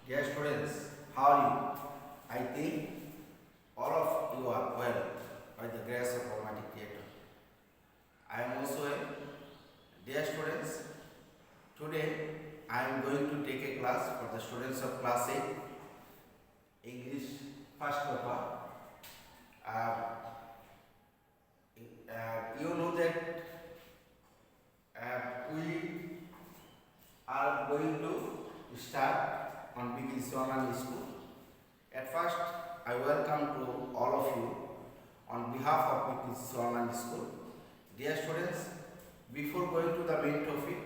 Dear students, how are you? I think all of you are well by the grace of Almighty Creator. I am also well. Dear students, today I am going to take a class for the students of class 8 English first paper. You know that we are going to start on Big Iswaman School. At first, I welcome to all of you on behalf of Big Iswaman School. Dear students, before going to the main topic,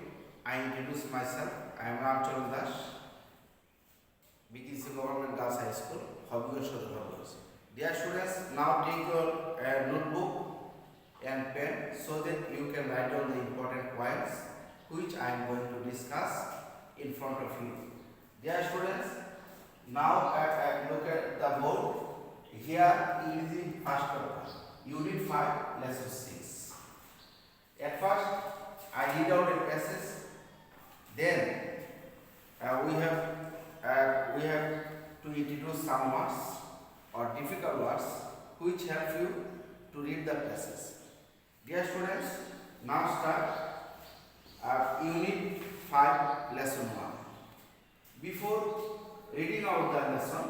I introduce myself. I am Ramcharan Das, Big Iswaman Government Girls High School, Hobbios of Hobbios. Dear students, now take your notebook and pen so that you can write down the important points which I am going to discuss in front of you. Dear students, now look at the board. Here is the first paper, Unit 5, Lesson 6. At first, I read out a passage. Then we have to introduce some words or difficult words which help you to read the passage. Dear students, now start Unit 5, Lesson 1. Before reading out the lesson,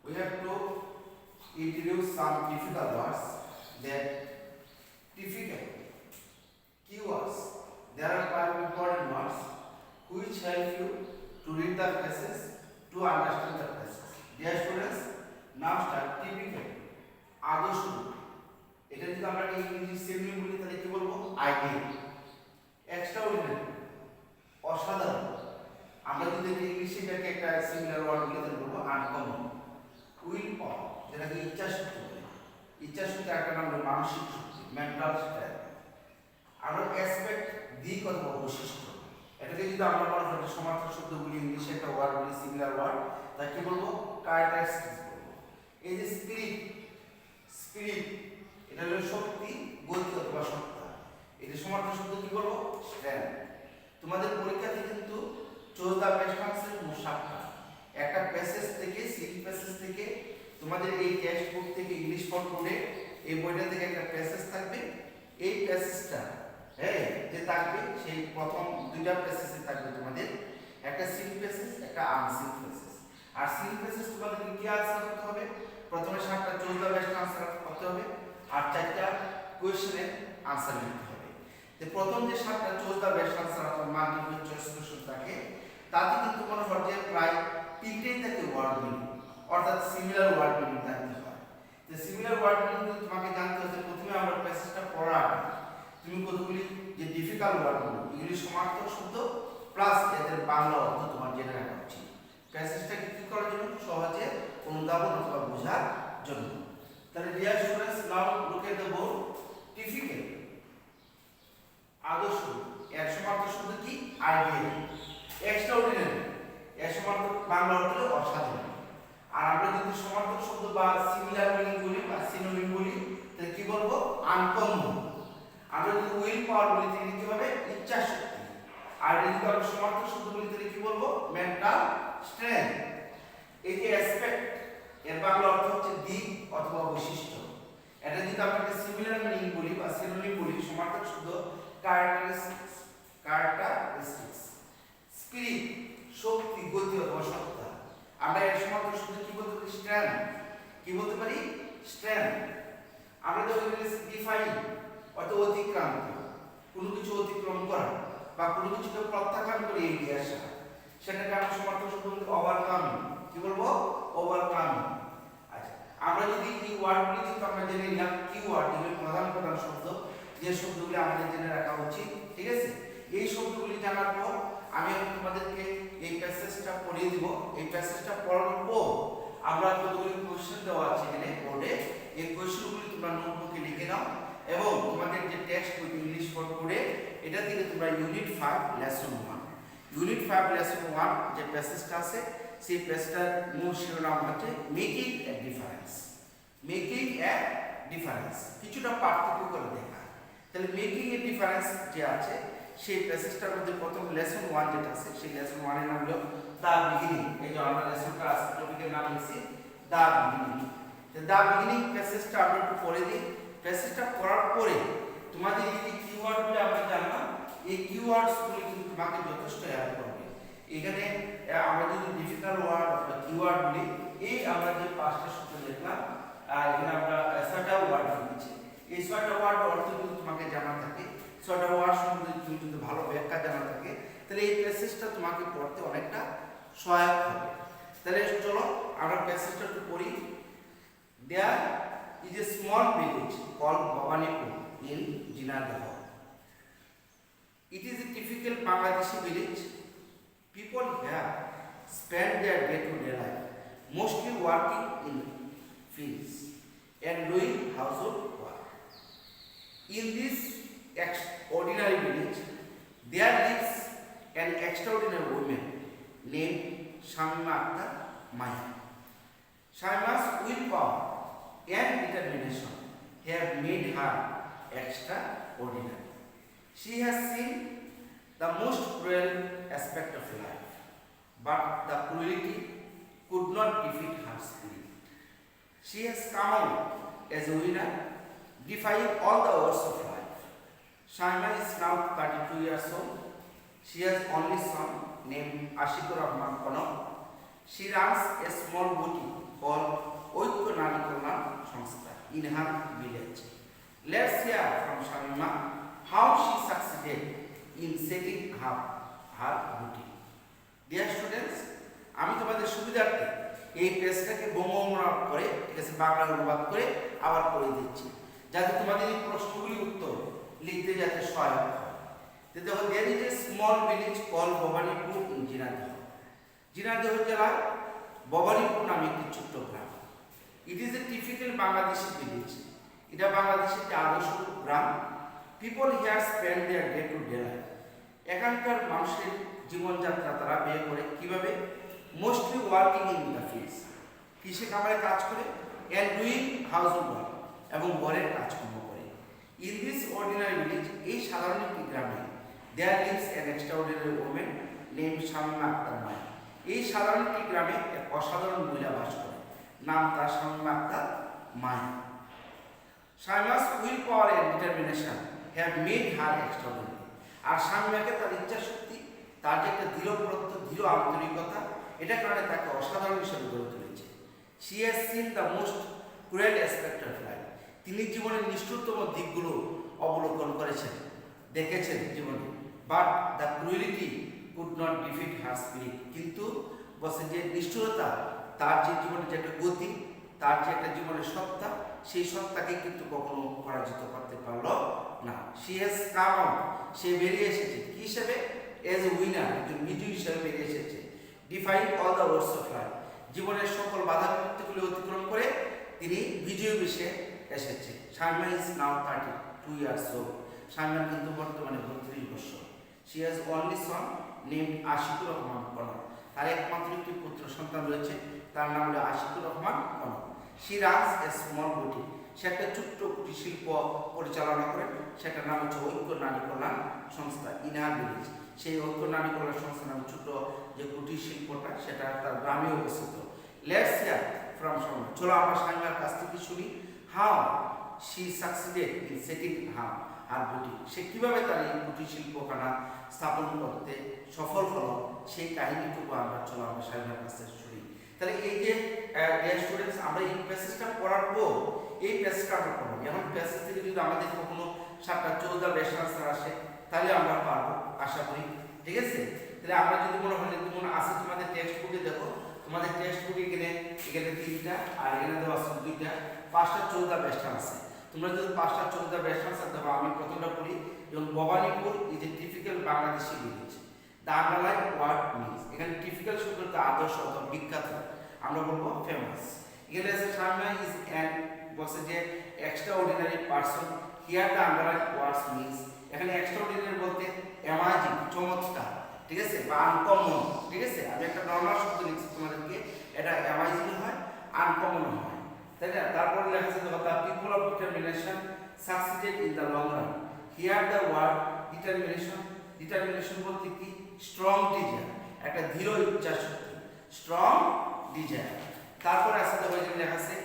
we have to introduce some difficult words. That difficult keywords. There are 5 important words which help you to read the passage, to understand the passage. Dear students, now start typical. আদর্শ এটা যদি আমরা ইংরেজি synonym বলি তাহলে কি বলবো? Ideal, extraordinary, অসাধারণ। আমরা যদি ইংলিশে এটাকে একটা সিমিলার ওয়ার্ড বলি তাহলে বলবো আনকমন। উইল পাওয়ার, যেটাকে ইচ্ছা শক্তি বলে। ইচ্ছা শক্তি একটা নাম হলো মানসিক শক্তি, মেন্টাল স্ট্রেংথ। আর অ্যাসপেক্ট, দিক অথবা বৈশিষ্ট্য। এটাকে যদি আমরা বলা হয় সমার্থক শব্দগুলি ইংলিশে একটা ওয়ার্ড বলি, সিমিলার ওয়ার্ড, তাই কি বলবো? ক্যারেক্টারিস্টিক্স বলবো। এই যে স্পিরিট, স্পিরিট এটা হলো শক্তি, গতি অথবা সত্তা। এটা সমার্থক শব্দ কি বলবো? স্ট্রেংথ। তোমাদের পরীক্ষাতে কিন্তু চুজ দ্য বেস্ট আনসার মোট 7টা। একটা প্যাসেজ থেকে, সিল প্যাসেজ থেকে, তোমাদের এই টেক্সট বুক থেকে ইংলিশ ফর টুডে এই বইটা থেকে একটা প্যাসেজ থাকবে। এই প্যাসেজটা যে থাকবে সেই প্রথম 2টা প্যাসেজে থাকবে তোমাদের একটা সিল প্যাসেজ, একটা আনসিল প্যাসেজ। আর সিল প্যাসেজ তোমাদের কি আনসার করতে হবে? প্রথমে 7টা চুজ দ্য বেস্ট আনসার করতে হবে আর 4টা কোশ্চেনের আনসার লিখতে হবে। তো প্রথম যে 7টা চুজ দ্য বেস্ট আনসার অথবা মাল্টিপল চয়েস কোশ্চেন থাকে তাতে কিন্তু কোনো পর্যায়ে প্রায় 3টেই থাকে ওয়ার্ড মিনিং, অর্থাৎ সিমিলার ওয়ার্ড মিনিং থাকতে হয়। তো সিমিলার ওয়ার্ড মিনিং তোমাকে জানতে হচ্ছে প্রথমে আমরা প্যাসেজটা পড়ার আগে তুমি কতগুলি যে ডিফিকাল্ট ওয়ার্ডগুলো ইংলিশ সমার্থক শব্দ প্লাস এদের বাংলা অর্থ তোমার জেনে রাখা উচিত। প্যাসেজটাকে কি করার জন্য? সহজে অনুধাবন অথবা বোঝার জন্য। তাহলে dear students, now look at the board. Difficult, আদর্শ, এর সমার্থক শব্দ কি? আইডিয়াল। এক্সট্রাঅর্ডিনারি, এর সমার্থক বাংলা অর্থ হলো অসাধারণ। আর আমরা যদি সমার্থক শব্দ বা সিমিলার মিনিং বলি বা সিনোনিম বলি তাহলে কি বলবো? আনকমন। আমরা যদি উইল পাওয়ার বলি তাহলে কি হবে? ইচ্ছা শক্তি। আর যদি আমরা সমার্থক শব্দ বলি তাহলে কি বলবো? Mental strength. এই যে অ্যাসপেক্ট এর বাংলা অর্থ হচ্ছে দিক অথবা বৈশিষ্ট্য। এটা যদি আমরা একটা সিমিলার মিনিং বলি বা সিনোনিম বলি সমার্থক শব্দ ক্যারেক্টারিস্টিক্স, ক্যারেক্টারিস্টিক্স। স্পিরিট, শক্তি, গতি অথবা সত্তা। আমরা এর সমার্থক শব্দ কি বলতে পারি? স্ট্রেংথ। কি বলতে পারি? স্ট্রেংথ। আমরা যদি ডিফাইন অথবা অতিক্রান্ত, কোনো কিছু অতিক্রম করা বা কোনো কিছুকে প্রত্যাখ্যান করে এগিয়ে আসা, সেটাকে আমরা সমার্থক শব্দ বলি ওভারকামিং। কি বলবো? ওভারকামিং। আচ্ছা, আমরা যদি এই ওয়ার্ডগুলি যেহেতু আমরা জেনে নিলাম কি ওয়ার্ড, এগুলি প্রধান প্রধান শব্দ, যে শব্দগুলি আমাদের জেনে রাখা উচিত, ঠিক আছে? এই শব্দগুলি জানার পর আমি এখন তোমাদেরকে এই প্যাসেজটা পড়িয়ে দিব। এই প্যাসেজটা পড়ানোর পর আমরা কতগুলি কোশ্চেন দেওয়া আছে এখানে বোর্ডে, এই কোশ্চেনগুলি তোমরা নোটবুকে লিখে নাও এবং তোমাদের যে text book English for today এটা থেকে তোমরা ইউনিট 5 লেসন 1, ইউনিট 5 লেসন 1 যে প্যাসেজটা আছে সেই প্যাসেজটার মূল শিরোনাম হচ্ছে making a difference. Making a difference, কিছুটা পার্থক্য করে দেখা। তাহলে মেকিং এ ডিফারেন্স যে আছে সেই প্যাসেজটার মধ্যে প্রথম লেসন 1 যেটা আছে সেই লেসন 1 এর নাম হলো দ্য বিগিনিং। এই যে আমরা লেসনটা আজকে টপিকের নাম লিখছি দ্য বিগিনিং। দ্য বিগিনিং প্যাসেজটা আমরা একটু পড়ে দিই। প্যাসেজটা পড়ার পরে তোমাদের এই যে কিওয়ার্ডগুলো আমরা জানলাম, এই কিওয়ার্ডসগুলো কিন্তু তোমাকে যথেষ্ট হেল্প করবে। এখানে আমরা যদি ডিফিকাল্ট ওয়ার্ড বা কিওয়ার্ড বলি, এই আমরা যে পাঁচটা সূত্র দেখলাম, এখানে আমরা ছয়টা ওয়ার্ড লিখেছি। এই ছয়টা ওয়ার্ড অর্থ যদি তোমাকে জানা থাকে, ছয়টা ওয়ার্ড সম্বন্ধে তুমি যদি ভালো ব্যাখ্যা জানা থাকে, তাহলে এই প্যাসেজটা তোমাকে পড়তে অনেকটা সহায়ক হবে। তাহলে চলো আমরা প্যাসেজটা একটু পড়ি। There is a small village called Bhawanipur in Jhinadeh. It is a typical Bangladeshi village. People here spend their day-to-day life mostly working in fields and doing household work. In this ordinary village, there lives an extraordinary woman named Shamima Akhtar Maya. Shamima's willpower and determination have made her extraordinary. She has seen the most cruel aspect of life, but the cruelty could not defeat her spirit. She has come out as a winner, defying all the odds of life. Shamima is now 32 years old. She has only son named Ashikur Rahman Kono. She runs a small boutique called Oikko Nari Kalyan Sanstha in her village. Let's hear from Shamima how she succeeded in setting up her boutique. Dear students, আমি তোমাদের সুবিধার্থে এই পেজটাকে বঙ্গমরা করে, ঠিক আছে, বাংলা অনুবাদ করে আবার করে দিচ্ছি, যাতে তোমাদের এই প্রশ্নগুলি উত্তর লিখতে যাতে সহায়ক হয়। দেখো, there is a small village called Bhawanipur in Jhinadeh. Jhinadeh জেলার ভবানীপুর নামে একটি ছোট্ট গ্রাম। It is a typical Bangladeshi village. এটা বাংলাদেশের একটি আদর্শ গ্রাম। People here spend their day-to-day life. এখানকার মানুষের জীবনযাত্রা তারা ব্যয় করে কিভাবে? Mostly working in the fields. কৃষি কামে কাজ করে, and doing household work, এবং ঘরের কাজকর্ম করে। In this ordinary village, এই সাধারণ একটি গ্রামে, there lives an extraordinary woman named Shamima Akhtar Maya. এই সাধারণ একটি গ্রামে এক অসাধারণ মহিলা বাস করে, নাম তার শামিমা আক্তার মায়া। Shamima's willpower and determination have made her extraordinary. আর শামিমাকে তার ইচ্ছা শক্তি, তার যে একটা দৃঢ় আন্তরিকতা, এটা কারণে তাকে অসাধারণ হিসেবে গড়ে তুলেছে। She has seen the most cruel aspect of life. তিনি জীবনের নিষ্ঠুরতম দিকগুলো অবলোকন করেছেন, দেখেছেন জীবনে। But the cruelty could not defeat her spirit. কিন্তু বসে যে নিষ্ঠুরতা, তার যে জীবনের যে একটা গতি, তার যে একটা জীবনের সত্তা, সেই সত্তাকে কিন্তু কখনো পরাজিত করতে পারলো না। She has come out. সে বেরিয়ে এসেছে কি হিসেবে? As a winner, একজন বিজয়ী হিসেবে বেরিয়ে এসেছে। Defying all the odds of life. জীবনের সকল বাধা বিপত্তিগুলি অতিক্রম করে তিনি বিজয়ী বেশে এসেছে। Shamima is now 32 years old. Shamima কিন্তু বর্তমানে 32 বছর। She has only son named Ashikur Rahman Kono. তার একমাত্র একটি পুত্র সন্তান রয়েছে, তার নাম হলো আশিকুর রহমান কোন। She runs a small boutique. সে একটা ছোট্ট কুটির শিল্প পরিচালনা করে, সেটার নাম হচ্ছে ঐক্য নারী কল্যাণ সংস্থা in her village. সেই ঐক্য নারী কল্যাণ সংস্থা নামে ছোট্ট যে কুটির শিল্পটা, সেটা তার গ্রামে অবস্থিত। Let's hear from Shamima. চলো আমরা শামিমার কাছ থেকে শুনি how she succeeded in setting up her boutique. সে কিভাবে তার এই কুটির শিল্পখানা স্থাপন করতে সফল হলো, সেই কাহিনীটুকু আমরা চলো আমরা শামিমার কাছ থেকে শুনি। তাহলে এই যে স্টুডেন্টস, আমরা এই প্যাসেজটা পড়ার পর এই প্যাসেজটা আমরা পড়ব। এখন প্যাসেজ থেকে যদি আমাদের কখনো 7টা 14টা বেস্ট আনসার আসে, তাহলে আমরা পারবো আশা করি, ঠিক আছে। তাহলে আমরা যদি মনে হয় যেমন আছে তোমাদের টেক্সট বুকে, দেখো তোমাদের টেক্সট বুকে এখানে 3টা আর এখানে দেওয়া আছে 2টা, 5টা 14টা বেস্ট আনসার। তোমরা যদি 5টা 14টা বেস্ট আনসার দেবো, আমি প্রথমটা পড়ি। এবং Bhabanipur is a typical Bangladeshi village. The underline word means, এখানে টিপিক্যাল শব্দটা আদর্শ অথবা বিখ্যাত, আমরা বলবো ফেমাস। এখানে আছে Shamima is an বলছে যে extraordinary person. Here the underline words means, এখানে এক্সট্রাঅর্ডিনারি বলতে অ্যামাজিং, চমৎকার, ঠিক আছে, বা আনকমন, ঠিক আছে। আমি একটা নরমাল শব্দ লিখছি তোমাদেরকে, এটা অ্যামাজিং হয়, আনকমন হয়, তাই না। তারপরে লেখা আছে the people of determination succeeded in the long run. Here the word determination, determination বলতে কি? স্ট্রং ডিজায়ার, একটা দৃঢ় ইচ্ছা শক্তি, স্ট্রং ডিজায়ার। তারপরে আসলে ওইখানে লেখা আছে,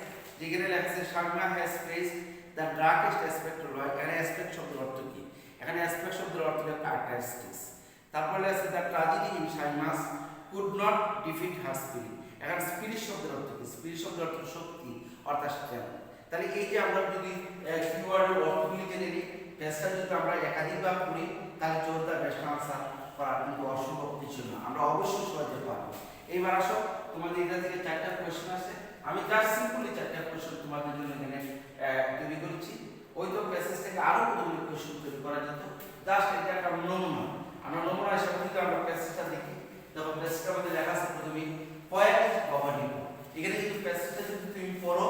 যেখানে লেখা আছে Shamima has face the darkest aspect of life. এখানে অ্যাসপেক্ট শব্দের অর্থ কি? এখানে অ্যাসপেক্ট শব্দের অর্থ হলো ক্যারেক্টারিস্টিক্স। তারপরে লেখা আছে the tragedy in Shamima's could not defeat her spirit. এখানে স্পিরিট শব্দের অর্থ কি? স্পিরিট শব্দের অর্থ শক্তি অর্থাৎ স্ট্রেংথ। তাহলে এই যে আমরা যদি কিওয়ার্ডের অর্থগুলি জেনে নিই, পেজটা যদি আমরা একাধিকবার পড়ি তাহলে চৌদ্দ বেস্ট আনসার করা কিন্তু অসম্ভব কিছু না, আমরা অবশ্যই সহজে পারবো। এইবার আসো, তোমাদের এটা থেকে 4টা কোশ্চেন আছে, আমি জাস্ট সিম্পলি 4টা কোশ্চেন তোমাদের জন্য এখানে তৈরি করেছি। ওই তো প্যাসেজ থেকে আরো কতগুলো কোশ্চেন তৈরি করা যেত, জাস্ট এটা একটা নমুনা। আমরা নমুনা হিসেবে যদি আমরা প্যাসেজটা দেখি, দেখো প্যাসেজটার মধ্যে লেখা আছে প্রথমে পয়েন্ট গভর্নিং। এখানে কিন্তু প্যাসেজটা যদি তুমি পড়ো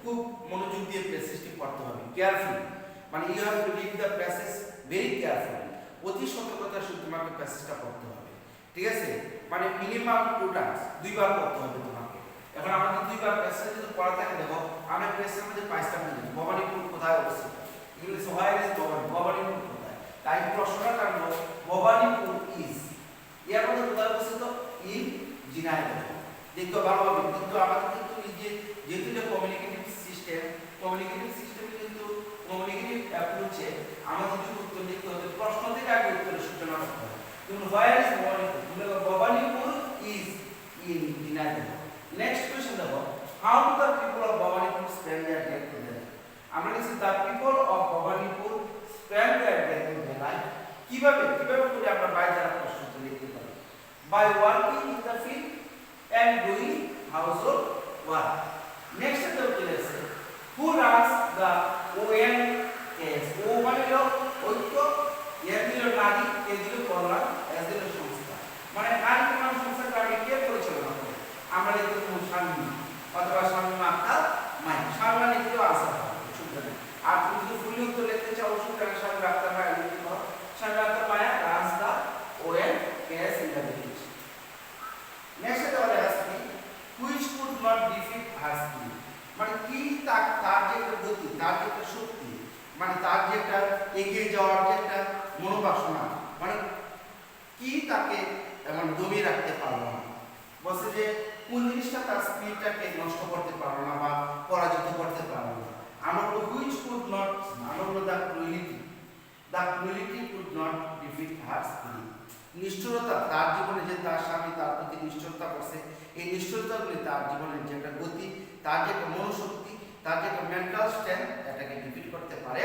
খুব মনোযোগ দিয়ে প্যাসেজটি পড়তে হবে, কেয়ারফুলি, মানে you have to read the passage very carefully, অতি সতর্কতার সাথে তোমাকে প্যাসেজটা পড়তে হবে, ঠিক আছে? মানে মিনিমাম 2 টাইমস, 2বার পড়তে হবে তোমাকে। এখন আমাদের 2বার প্যাসেজ যদি পড়া থাকে, দেখো আমরা প্যাসেজের মধ্যে 5টা মিনিট ভবানীপুর কোথায় অবস্থিত, এগুলো সবাই ভবানীপুর কোথায়, তাই প্রশ্নটা কাটলো ভবানীপুর ইজ, এর মধ্যে কোথায় অবস্থিত? ইন ঝিনাইদহ। দেখতে ভালোভাবে, কিন্তু আমাদের কিন্তু এই যে যেহেতু এটা কমিউনিকেটিভ সিস্টেমে কিন্তু কমিউনিকেটিভ অ্যাপ্রোচে আমাদের যদি উত্তর দিতে হবে প্রশ্ন থেকে আগে উত্তরের সূচনা করতে হবে। যেমন where is Bhabanipur, Bhabanipur is in Jhenaidah. Next question দেখো, how do the people of Bhabanipur spend their day together. আমরা লিখছি the people of Bhabanipur spend their day together. কিভাবে করে আমরা বাই দ্বারা প্রশ্ন লিখতে পারি? By working in the field and doing household work. Next is the place. Who runs the ONS? O মানে হলো ঐক্য, এর দিল নারী, এর দিল কল্যাণ, এর দিল সংস্থা। মানে নারী কল্যাণ সংস্থাটা আমি কে পরিচালনা করি? আমরা লিখতে পারি শামিমা অথবা শামিমা আক্তার মাই। শামিমা লিখলেও আনসার হবে, অসুবিধা নেই। আর তুমি যদি ফুল উত্তর লিখতে চাও অসুবিধা, শামিমা আক্তার মাই লিখতে পারো। Shamima Akhter my runs the ONS in the village. Next এটা বলে আসছে which could not defeat her spirit, মানে কি তার যে একটা গতি, তার যে একটা শক্তি, মানে তার যে একটা এগিয়ে যাওয়ার যে একটা মনোবাসনা, মানে কি তাকে মানে দমিয়ে রাখতে পারলো না। বলছে যে কোন জিনিসটা তার স্পিরিটটাকে নষ্ট করতে পারলো না বা পরাজিত করতে পারলো না। আমরা বলবো which could not, আমরা বলবো the cruelty could not defeat her spirit. নিষ্ঠুরতা, তার জীবনে যে তার স্বামী তার প্রতি নিষ্ঠুরতা করছে, এই নিষ্ঠুরতাগুলি তার জীবনের যে একটা গতি, তার যে একটা মনোশক্তি, তার যে একটা মেন্টাল স্ট্রেংথ, এটাকে ডিফিট করতে পারে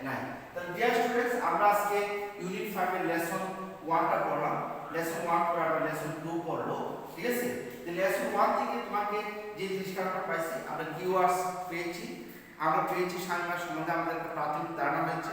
নাই। তাহলে ডিয়ার স্টুডেন্টস, আমরা আজকে ইউনিট 5 এর লেসন 1টা পড়লাম। লেসন 1 পরে আমরা লেসন 2 পড়বো, ঠিক আছে? তো লেসন 1 থেকে তোমাকে যে জিনিসটা আমরা পাইছি, আমরা কিওয়ার্ডস পেয়েছি, শামিমা সম্বন্ধে আমাদের একটা প্রাথমিক ধারণা হয়েছে।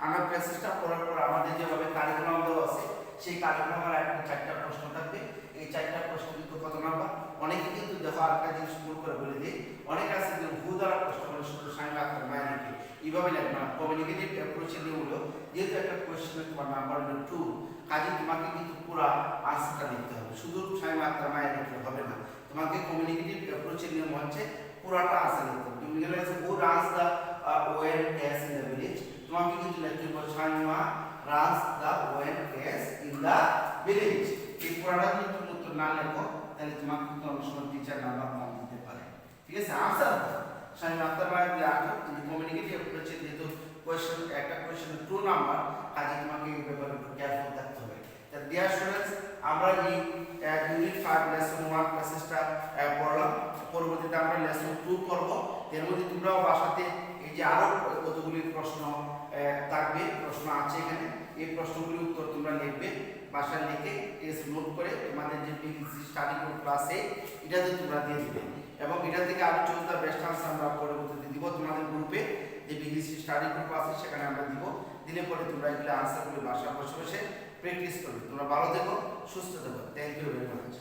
আমরা প্যাসেজটা পড়ার পর আমাদের যেভাবে কারিকুলাম দেওয়া আছে, সেই কারিকুলামের একটা 4টা প্রশ্ন থাকবে। এই 4টা প্রশ্ন কিন্তু কত নাম্বার? অনেকে কিন্তু দেখো আরেকটা জিনিস ভুল করে বলে দিই, অনেক আছে যে ভূ দ্বারা প্রশ্ন করে শুধু শামিমা আক্তার মাই লিখে, এইভাবে লেখবে না। কমিউনিকেটিভ অ্যাপ্রোচের নিয়ম হলো, যেহেতু একটা কোয়েশ্চেনে তোমার নাম্বার হলো 2, কাজে তোমাকে কিন্তু পুরো আনসারটা লিখতে হবে, শুধু শামিমা আক্তার মাই লিখলে হবে না। তোমাকে কমিউনিকেটিভ অ্যাপ্রোচের নিয়ম হচ্ছে পুরাটা আনসার লিখতে হবে। তুমি লিখলে who runs the ONS in the village, তোমাকে কিন্তু লিখতে হবে Shamima runs the ONS in the village। এই পুরাটা যদি তুমি উত্তর না লেখো তাহলে তোমাকে কিন্তু অনেক সময় টিচার নাম্বার কম দিতে পারে, ঠিক আছে? আনসার শামিমা আক্তার মাই লেখো, কিন্তু কমিউনিকেটিভ অ্যাপ্রোচে যেহেতু একটা কোয়েশ্চেনের 2 নাম্বার, কাজে তোমাকে এই ব্যাপারে একটু কেয়ারফুল থাকতে হবে। তাহলে ডিয়ার স্টুডেন্টস, আমরা এই ইউনিট 5 লেসন 1 প্যাসেজটা পড়লাম। পরবর্তীতে আমরা লেসন 2 পড়ব। এর মধ্যে তোমরাও বাসাতে এই যে আরো কতগুলি প্রশ্ন থাকবে, প্রশ্ন আছে এখানে, এই প্রশ্নগুলির উত্তর তোমরা লিখবে, বাসায় লিখে টেস্ট নোট করে তোমাদের যে বিগিসি স্টাডি গ্রুপ ক্লাসে এটাতে তোমরা দিয়ে দিবে, এবং এটা থেকে আরো 14টা বেস্ট আনসার আমরা পরবর্তীতে দিব তোমাদের গ্রুপে, যে বিগিসি স্টাডি গ্রুপ আছে সেখানে আমরা দিব। দিলে পরে তোমরা এগুলো আনসারগুলো বাসায় বসে বসে প্র্যাকটিস করবে। তোমরা ভালো থেকো, সুস্থ থেকো। Thank you very much.